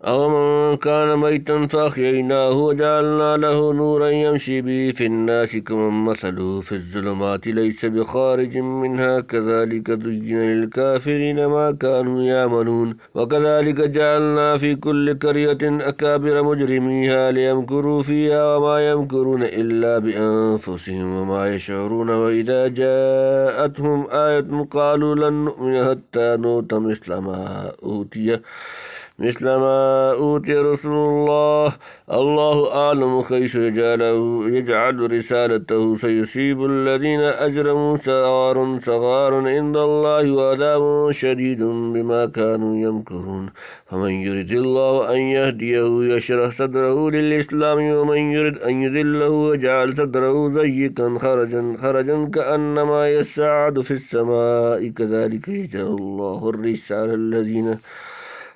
أَوَمَنْ كَانَ مَيْتًا فَأَحْيَيْنَاهُ وَجَعَلْنَا لَهُ نُورًا يَمْشِي بِهِ فِي النَّاسِ كَمَنْ مَثَلُهُ فِي الظُّلُمَاتِ لَيْسَ بِخَارِجٍ مِنْهَا كَذَلِكَ زُيِّنَ لِلْكَافِرِينَ مَا كَانُوا يَعْمَلُونَ وَكَذَلِكَ جَعَلْنَا فِي كُلِّ قَرْيَةٍ أَكَابِرَ مُجْرِمِيهَا لِيَمْكُرُوا فِيهَا وَمَا يَمْكُرُونَ إِلَّا بِأَنفُسِهِمْ وَمَا يَشْعُرُونَ وَإِذَا جَاءَتْهُمْ آيَةٌ قَالُوا لَن نُّؤْمِنَ حَتَّىٰ نُؤْتَىٰ مثل ما أوتي رسول الله أعلم حيث يجعل رسالته سيصيب الذين أجرموا صغار عند الله وعذاب شديد بما كانوا يمكرون فمن يرد الله أن يهديه يشرح صدره للإسلام ومن يرد أن يذله يجعل صدره ضيقا خرجا كأنما يصعد في السماء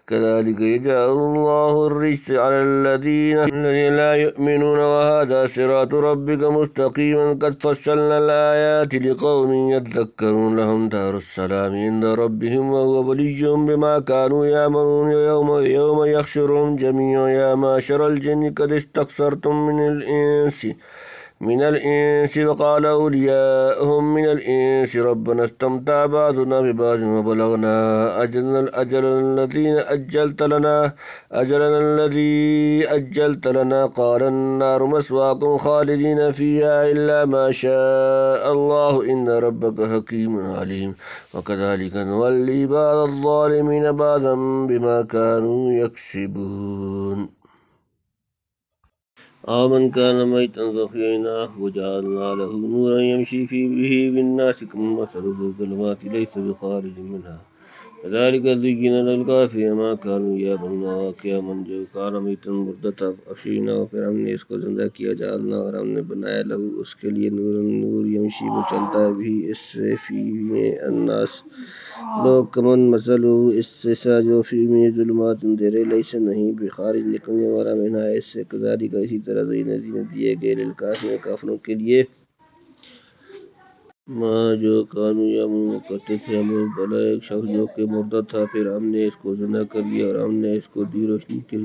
كذلك يجعل الله الرجس على الذين لا يؤمنون وهذا صراط ربك مستقيما قد فصلنا الآيات لقوم يذكرون لهم دار السلام عند ربهم وهو وليهم بما كانوا يعملون يوم يحشرهم جميعا يا معشر الجن قد استكثرتم من الإنس وقال أولياؤهم من الإنس ربنا استمتع بعضنا ببعض وبلغنا أجلنا الذي أجلت لنا قال النار مسواكم خالدين فيها إلا ما شاء الله إن ربك حكيم عليم وكذلك نولي بعض الظالمين بعضا بما كانوا يكسبون آمن كان ميتا فأحييناه وجعلنا له نورا يمشي به بالناس كمن مثله في الظلمات ليس بخارج منها كذلك زين للكافرين ما كانوا يعملون واقعہ من جو کان میتا مردہ تھا فأحییناہ پھر ہم نے اس کو زندہ کیا جعلنا اور ہم نے بنایا لہو اس کے لیے نور یمشی وہ چلتا ہے بھی اس سے فی میں الناس لوگ کمن مثلہ اس سے جو فی میں ظلمات اندھیرے لیس نہیں بخارج نکلنے والا منہا اس سے کذالک اسی طرح زینت دیے گئے للکافرین کافروں کے لیے ماں جو کانو یعملون کرتے تھے ہمیں بھلا ایک شخص جو کہ مردہ تھا پھر ہم نے اس کو زندہ کر لیا اور ہم نے اس کو دی روشنی کے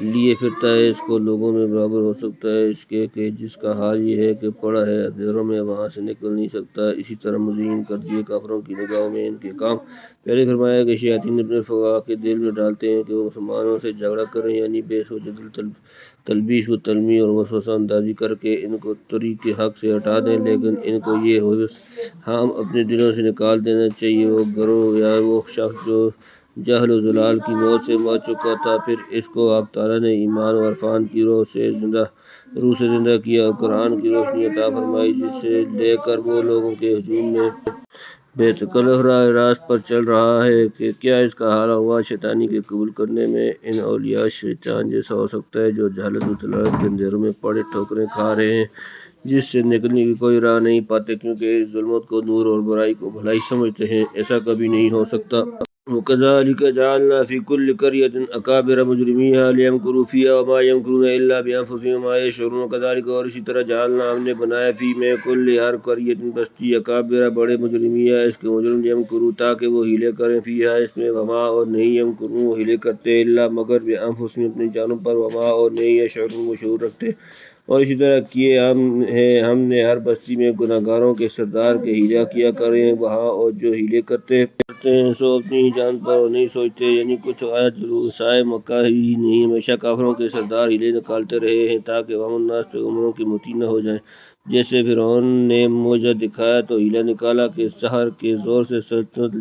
لیے پھرتا ہے اس کو لوگوں میں برابر ہو سکتا ہے اس کے کہ جس کا حال یہ ہے کہ پڑا ہے اندھیروں میں وہاں سے نکل نہیں سکتا اسی طرح مزین کر دیے کافروں کی نگاہوں میں ان کے کام پہلے فرمایا کہ شیاطین اپنے فقہا کے دل میں ڈالتے ہیں کہ وہ مسلمانوں سے جھگڑا کریں یعنی بے سوچ تلبیس و تلمی اور وسوسہ اندازی کر کے ان کو طریق حق سے ہٹا دیں لیکن ان کو یہ ہم اپنے دلوں سے نکال دینا چاہیے وہ گروہ یا وہ شخص جو جہل و ضلال کی موت سے مر چکا تھا پھر اس کو آپ تعالیٰ نے ایمان و عرفان کی روح سے زندہ کیا اور قرآن کی روشنی عطا فرمائی جس سے لے کر وہ لوگوں کے ہجوم میں بے تکلف راہ راست پر چل رہا ہے کہ کیا اس کا حال ہوا شیطانی کے قبول کرنے میں ان اولیاء شیطان جیسا ہو سکتا ہے جو جہالت و ضلالت کے اندھیروں میں پڑے ٹھوکریں کھا رہے ہیں جس سے نکلنے کی کوئی راہ نہیں پاتے کیونکہ اس ظلمت کو نور اور برائی کو بھلائی سمجھتے ہیں ایسا کبھی نہیں ہو سکتا وَكَذَلِكَ جَعَلْنَا فِي كُلِّ قَرْيَةٍ أَكَابِرَ مُجْرِمِيهَا لِيَمْكُرُوا فِيهَا وَمَا يَمْكُرُونَ إِلَّا بِأَنفُسِهِمْ وَمَا يَشْعُرُونَ وَكَذَلِكَ اور اسی طرح جعلنا ہم نے بنایا فی میں کل ہر قریۃ بستی اکابر بڑے مجرمیہ اس کے مجرم یمکروا تاکہ وہ ہیلے کریں فیہا اس میں وما اور نہیں یمکرون وہ ہیلے کرتے الا مگر بانفسہم اپنی جانوں پر وما اور نہیں یشعرون وہ شعور رکھتے اور اسی طرح کیے ہم نے ہر بستی میں گناہگاروں کے سردار کے ہیلا کیا کریں وہاں اور جو ہیلے کرتے ہیں سو اپنی ہی جان پر اور نہیں سوچتے یعنی کچھ آیت سائے مکہ ہی نہیں ہمیشہ کافروں کے سردار ہیلے نکالتے رہے ہیں تاکہ وہ الناس پیغمبروں کی مطیع نہ ہو جائیں جیسے فرعون نے معجزہ دکھایا تو ہیلا نکالا کہ سحر کے زور سے سلطنت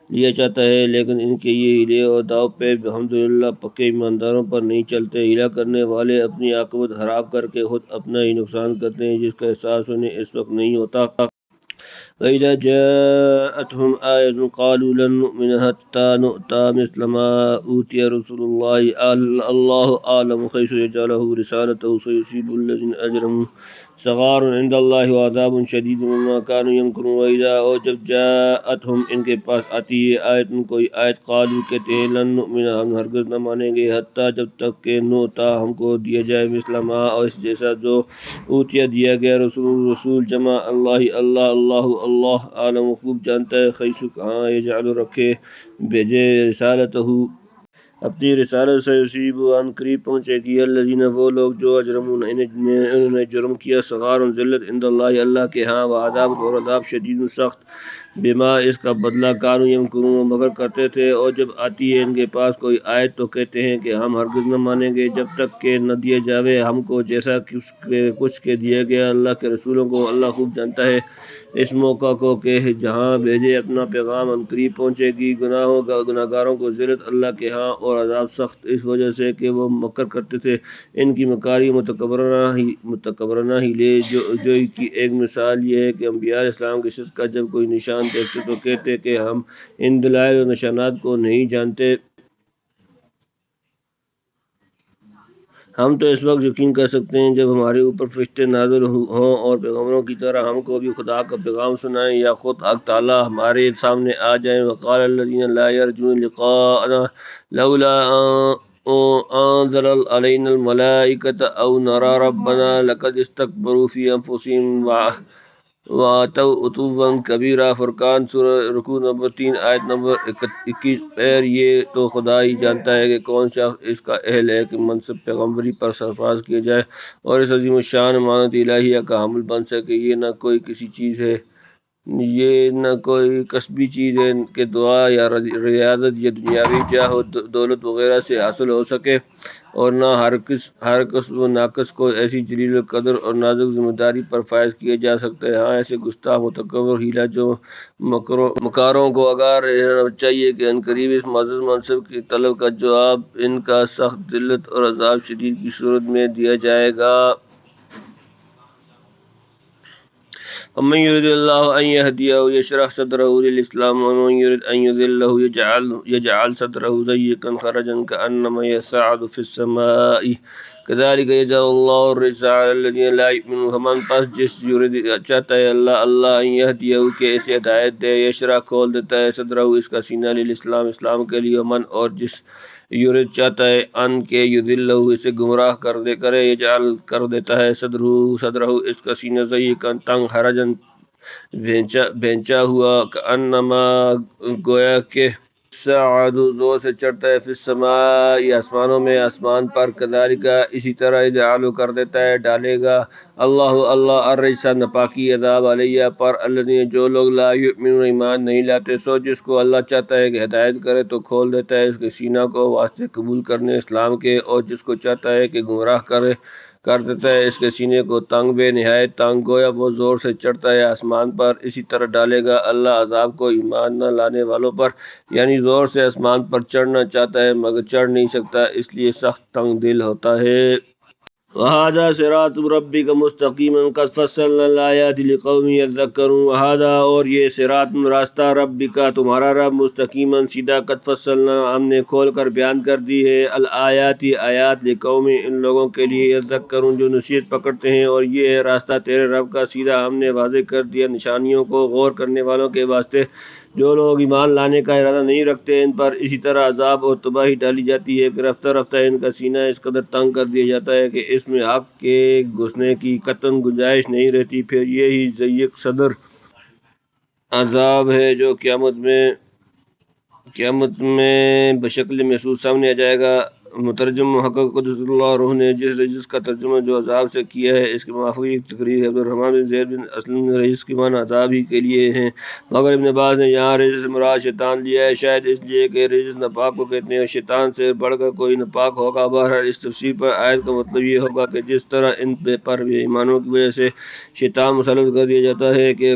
لیا چاہتا ہے لیکن ان کے یہ ہیلے اور داؤ پہ الحمدللہ پکے ایمانداروں پر نہیں چلتے ہیلا کرنے والے اپنی عاقبت خراب کر کے خود اپنا ہی نقصان کرتے ہیں جس کا احساس انہیں اس وقت نہیں ہوتا وَإِذَا جَاءَتْهُمْ آيَةٌ قَالُوا لَن نُّؤْمِنَ حَتَّىٰ نُؤْتَىٰ مِثْلَ مَا أُوتِيَ رُسُلُ اللَّهِ اللَّهُ أَعْلَمُ حَيْثُ يَجْعَلُ رِسَالَتَهُ سَيُصِيبُ الَّذِينَ أَجْرَمُوا صغار عند اللہ وعذاب شدید مما كانوا يمكرون وإذا اور جب جاءتهم ان کے پاس آتی ہے آیت کوئی آیت قالوا کہتے ہیں لن نؤمن ہم ہرگز نہ مانیں گے حتیٰ جب تک کہ نوتا ہم کو دیا جائے مثل ما اور اس جیسا جو اوتیا دیا گیا رسول جمع اللہ عالم خوب جانتا ہے خیسو کہاں یجعل رکھے بھیجے رسالتہ اپنی رسالت سے یصیب ان قریب پہنچے گی الذین وہ لوگ جو اجرمون انہوں نے جرم کیا صغار ذلت عند اللہ اللہ کے ہاں وعذاب اور عذاب شدید سخت بما اس کا بدلہ کانوا یمکرون مگر کرتے تھے اور جب آتی ہے ان کے پاس کوئی آیت تو کہتے ہیں کہ ہم ہرگز نہ مانیں گے جب تک کہ نہ دیے جاوے ہم کو جیسا کچھ کے دیا گیا اللہ کے رسولوں کو اللہ خوب جانتا ہے اس موقع کو کہ جہاں بھیجے اپنا پیغام ان قریب پہنچے گی گناہ گاروں کو ذلت اللہ کے ہاں اور عذاب سخت اس وجہ سے کہ وہ مکر کرتے تھے ان کی مکاری متکبرانہ ہی لے جو کی ایک مثال یہ ہے کہ انبیاء علیہ السلام کے صدق کا جب کوئی نشان دیکھتے تو کہتے کہ ہم ان دلائل و نشانات کو نہیں جانتے ہم تو اس وقت یقین کر سکتے ہیں جب ہمارے اوپر فرشتے نازل ہوں اور پیغمبروں کی طرح ہم کو بھی خدا کا پیغام سنائیں یا خود حق تعالی ہمارے سامنے آ جائیں وقال الذین لا یرجون لقاءنا لولا انزل علینا الملائکۃ او نرى ربنا لقد استكبروا فی انفسهم واتوا عتوا کبیرہ فرقان سورہ رکوع نمبر 3 آیت نمبر 21 خیر یہ تو خدا ہی جانتا ہے کہ کون شخص اس کا اہل ہے کہ منصب پیغمبری پر سرفراز کیا جائے اور اس عظیم الشان امانت الہیہ کا حامل بن سکے یہ نہ کوئی کسی چیز ہے یہ نہ کوئی کسبی چیز ہے کہ دعا یا ریاضت یا دنیاوی جاہ و دولت وغیرہ سے حاصل ہو سکے اور نہ ہر کسب و ناقص کو ایسی جلیل القدر اور نازک ذمہ داری پر فائز کیا جا سکتا ہے ہاں ایسے گستاخ متکبر ہیلا جو مکاروں کو آگاہ رہنا چاہیے کہ عنقریب اس معزز منصب کی طلب کا جواب ان کا سخت ذلت اور عذاب شدید کی صورت میں دیا جائے گا ومن يرد الله أن يهديه يشرح صدره للإسلام ومن يرد أن يضله يجعل صدره ضيقا خرجا كأنما يصعد في السماء كذلك يجعل الله الرجس على الذين لا يؤمنون فمن پس جس یرید چاہتا ہے اللہ ان يهديه کہ اسے ہدایت دے یشرح کھول دیتا ہے صدرہ اس کا سینہ للاسلام اسلام کے لیے ومن اور جس یورد چاہتا ہے ان کے یذلہ اسے گمراہ کرے یجعل کر دیتا ہے صدرہ اس کا سینہ ضیقاً تنگ حرجاً بھینچا ہوا کانما گویا کہ سعد زور سے چڑھتا ہے فی السماء آسمانوں میں آسمان پر کذالک اسی طرح یجعل کر دیتا ہے ڈالے گا اللہ الرجس ناپاکی عذاب علیہ پر الذین جو لوگ لا یؤمنون ایمان نہیں لاتے سو جس کو اللہ چاہتا ہے کہ ہدایت کرے تو کھول دیتا ہے اس کے سینہ کو واسطے قبول کرنے اسلام کے اور جس کو چاہتا ہے کہ گمراہ کر دیتا ہے اس کے سینے کو تنگ بے نہایت تنگ گویا وہ زور سے چڑھتا ہے آسمان پر اسی طرح ڈالے گا اللہ عذاب کو ایمان نہ لانے والوں پر یعنی زور سے آسمان پر چڑھنا چاہتا ہے مگر چڑھ نہیں سکتا اس لیے سخت تنگ دل ہوتا ہے وَهَذَا صِرَاطُ رَبِّكَ مُسْتَقِيمًا قَدْ فَصَّلْنَا الْآيَاتِ لِقَوْمٍ يَذَّكَّرُونَ وَهَذَا اور یہ صراط راستہ ربک تمہارا رب مستقیما سیدھا قد فصلنا ہم نے کھول کر بیان کر دی ہے الآیات آیات لقوم ان لوگوں کے لیے یذکرون جو نصیحت پکڑتے ہیں اور یہ ہے راستہ تیرے رب کا سیدھا ہم نے واضح کر دیا نشانیوں کو غور کرنے والوں کے واسطے جو لوگ ایمان لانے کا ارادہ نہیں رکھتے ان پر اسی طرح عذاب اور تباہی ڈالی جاتی ہے کہ رفتہ رفتہ ان کا سینہ اس قدر تنگ کر دیا جاتا ہے کہ اس میں حق کے گھسنے کی قطعاً گنجائش نہیں رہتی پھر یہی ضیق صدر عذاب ہے جو قیامت میں بشکل محسوس سامنے آ جائے گا مترجم محقق قدس اللہ روح نے جس رجس کا ترجمہ جو عذاب سے کیا ہے اس کے موافق ایک تقریر ہے عبدالرحمن بن زید بن اسلم نے رجس کی معنی عذاب ہی کے لیے ہیں مگر ابن عباس نے یہاں رجس مراد شیطان لیا ہے شاید اس لیے کہ رجس ناپاک کو کہتے ہیں شیطان سے بڑھ کر کوئی ناپاک ہوگا بہرحال اس تفسیر پر آیت کا مطلب یہ ہوگا کہ جس طرح ان پر بے ایمانوں کی وجہ سے شیطان مسلط کر دیا جاتا ہے کہ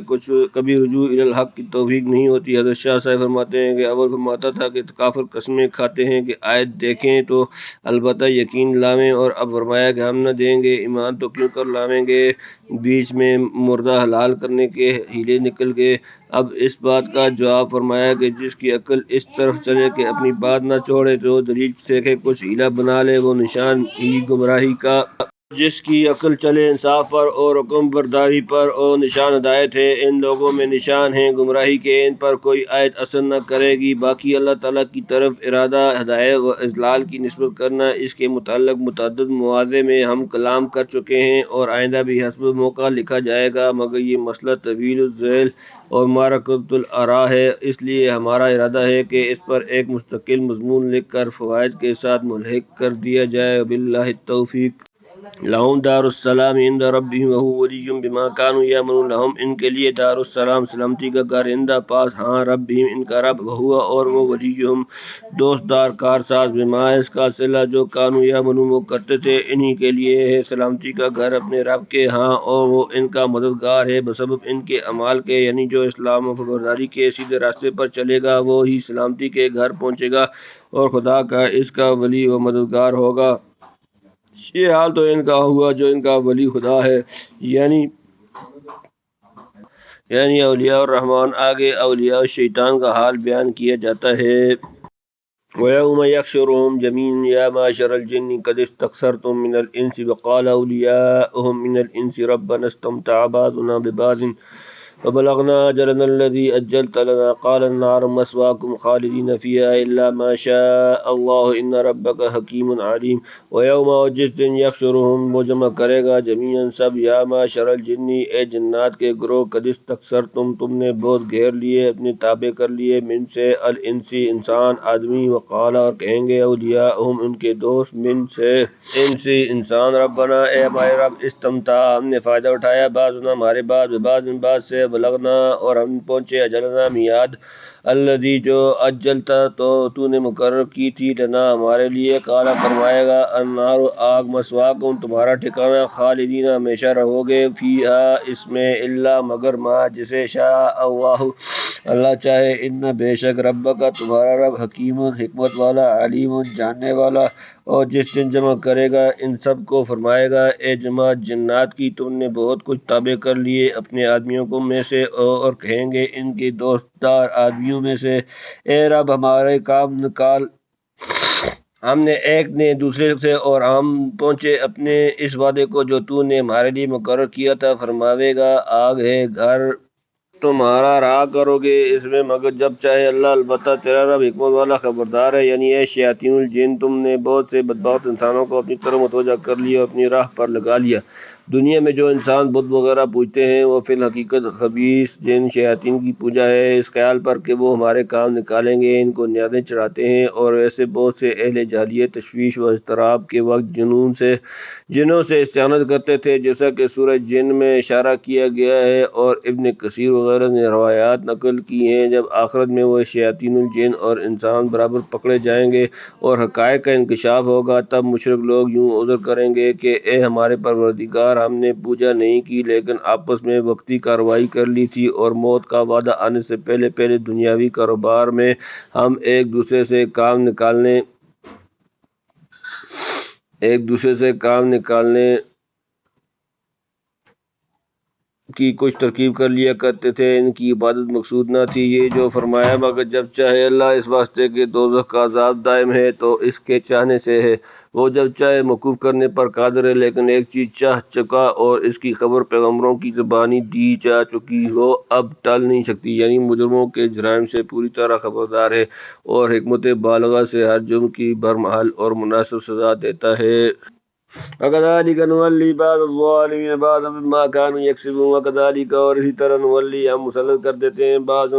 کبھی رجوع الی الحق کی توفیق نہیں ہوتی حضرت شاہ صاحب فرماتے ہیں کہ اول فرماتا تھا کہ کافر قسمیں کھاتے ہیں کہ آیت دیکھیں تو البتہ یقین لاویں اور اب فرمایا کہ ہم نہ دیں گے ایمان تو کیوں کر لاویں گے بیچ میں مردہ حلال کرنے کے ہیلے نکل گئے اب اس بات کا جواب فرمایا کہ جس کی عقل اس طرف چلے کہ اپنی بات نہ چھوڑے جو دلیل سے کہ کچھ ہیلا بنا لے وہ نشان ہی گمراہی کا جس کی عقل چلے انصاف پر اور حکم برداری پر اور نشان ہدایت ہے، ان لوگوں میں نشان ہیں گمراہی کے، ان پر کوئی آیت اثر نہ کرے گی۔ باقی اللہ تعالیٰ کی طرف ارادہ ہدایت و اضلال کی نسبت کرنا، اس کے متعلق متعدد مواضع میں ہم کلام کر چکے ہیں اور آئندہ بھی حسب موقع لکھا جائے گا، مگر یہ مسئلہ طویل الذیل اور معرکۃ الآراء ہے، اس لیے ہمارا ارادہ ہے کہ اس پر ایک مستقل مضمون لکھ کر فوائد کے ساتھ ملحق کر دیا جائے۔ باللہ التوفیق۔ لہم دار السلام عند ربہم وہو ولیہم بما کانوا یعملون، لہم ان کے لیے دار السلام سلامتی کا گھر، عند پاس ہاں ربہم ان کا رب، وہو اور وہ ولیہم دوست دار کارساز، بما اس کا صلہ جو کانوا یعملون وہ کرتے تھے، انہی کے لیے ہے سلامتی کا گھر اپنے رب کے ہاں، اور وہ ان کا مددگار ہے بسبب ان کے اعمال کے، یعنی جو اسلام و فرمانبرداری کے سیدھے راستے پر چلے گا وہ ہی سلامتی کے گھر پہنچے گا اور خدا کا اس کا ولی و مددگار ہوگا۔ یہ حال تو ان کا ہوا جو ان کا ولی خدا ہے، یعنی اولیاء الرحمن۔ آگے اولیاء الشیطان کا حال بیان کیا جاتا ہے۔ وَيَوْمَ يَحْشُرُهُمْ جَمِيعًا يَا مَعْشَرَ الْجِنِّ قَدِ اسْتَكْثَرْتُم مِّنَ الْإِنسِ وَقَالَ أَوْلِيَاؤُهُم مِّنَ الْإِنسِ رَبَّنَا اسْتَمْتَعَ بَعْضُنَا بِبَعْضٍ وَبَلَغْنَا أَجَلَنَا الَّذِي أَجَّلْتَ لَنَا قَالَ النَّارُ مَثْوَاكُمْ خَالِدِينَ فِيهَا إِلَّا مَا شَاءَ اللَّهُ إِنَّ رَبَّكَ حَكِيمٌ عَلِيمٌ۔ وَيَوْمَ اور جس دن يَحْشُرُهُمْ وہ جمع کرے گا جمیعاً سب، یا معشر الجن اے جنات کے گروہ، قد استکثرتم تم نے بہت گھیر لیے اپنے تابع کر لیے، من سے الانسی انسان آدمی، وقال اور کہیں گے اولیاءہم ان کے دوست، من سے انسی انسان، ربنا اے ہمارے رب، استمتع ہم نے فائدہ اٹھایا، بعضنا ہمارے بعض بعض سے، بلغنا اور ہم پہنچے اجلنا میعاد، الذی جو اجلتا تو نے مقرر کی تھی، لنا ہمارے لیے، قالا فرمائے گا النار آگ، مسواکم تمہارا ٹھکانہ، خالدین ہمیشہ رہو گے، فیہا اس میں، الا مگر ما جسے، شاء اللہ چاہے، ان بے شک ربک تمہارا رب، حکیم حکمت والا، علیم جاننے والا۔ اور جس دن جمع کرے گا ان سب کو، فرمائے گا اے جماعت جنات کی، تم نے بہت کچھ تابع کر لیے اپنے آدمیوں کو میں سے، اور کہیں گے ان کے دوست دار آدمیوں میں سے، اے رب ہمارے کام نکال، ہم نے ایک نے دوسرے سے اور ہم پہنچے اپنے اس وعدے کو جو تو نے ہمارے لیے مقرر کیا تھا۔ فرماوے گا آگ ہے گھر تمہارا، رہا کرو گے اس میں مگر جب چاہے اللہ، البتہ تیرا رب حکمت والا خبردار ہے۔ یعنی اے شیاطین الجن تم نے بہت سے بدبخت انسانوں کو اپنی طرف متوجہ کر لیا اور اپنی راہ پر لگا لیا۔ دنیا میں جو انسان بت وغیرہ پوجتے ہیں وہ فی الحقیقت خبیث جن شیاطین کی پوجا ہے، اس خیال پر کہ وہ ہمارے کام نکالیں گے، ان کو نیازیں چڑھاتے ہیں، اور ایسے بہت سے اہل جاہلیت تشویش و اضطراب کے وقت جنوں سے استعانت کرتے تھے، جیسا کہ سورہ جن میں اشارہ کیا گیا ہے اور ابن کثیر وغیرہ نے روایات نقل کی ہیں۔ جب آخرت میں وہ شیاطین الجن اور انسان برابر پکڑے جائیں گے اور حقائق کا انکشاف ہوگا، تب مشرک لوگ یوں عذر کریں گے کہ اے ہمارے پروردگار، ہم نے پوجا نہیں کی لیکن آپس میں وقتی کارروائی کر لی تھی، اور موت کا وعدہ آنے سے پہلے دنیاوی کاروبار میں ہم ایک دوسرے سے کام نکالنے کی کچھ ترکیب کر لیا کرتے تھے، ان کی عبادت مقصود نہ تھی یہ جو فرمایا، مگر جب چاہے اللہ، اس واسطے کہ دوزخ کا عذاب دائم ہے تو اس کے چاہنے سے ہے، وہ جب چاہے موقوف کرنے پر قادر ہے، لیکن ایک چیز چاہ چکا اور اس کی خبر پیغمبروں کی زبانی دی جا چکی ہو، اب ٹل نہیں سکتی، یعنی مجرموں کے جرائم سے پوری طرح خبردار ہے اور حکمت بالغہ سے ہر جرم کی برمحل اور مناسب سزا دیتا ہے۔ وَكَذَلِكَ نُوَلِّي بَعْضَ الظَّالِمِينَ بَعْضًا بِمَا كَانُوا يَكْسِبُونَ وَكَذَلِكَ اور اسی طرح نولی ہم مسلط کر دیتے ہیں بعض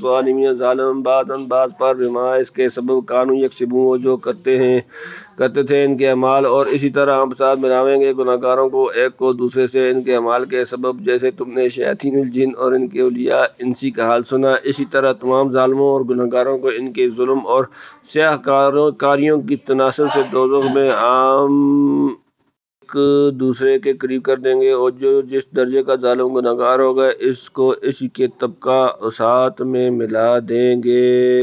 ظالمین ظالم بعض پر، بما اس کے سبب کانوا یکسبون وہ جو کرتے تھے ان کے اعمال، اور اسی طرح ہم ساتھ ملاویں گے گناہگاروں کو ایک کو دوسرے سے ان کے اعمال کے سبب، جیسے تم نے شیاطین الجن اور ان کے اولیاء انسی کا حال سنا، اسی طرح تمام ظالموں اور گناہگاروں کو ان کے ظلم اور سیاہ کاریوں کی تناسب سے دوزخ میں عام ایک دوسرے کے قریب کر دیں گے، اور جو جس درجے کا ظالم گناہگار ہوگا اس کو اسی کے طبقہ ساتھ میں ملا دیں گے۔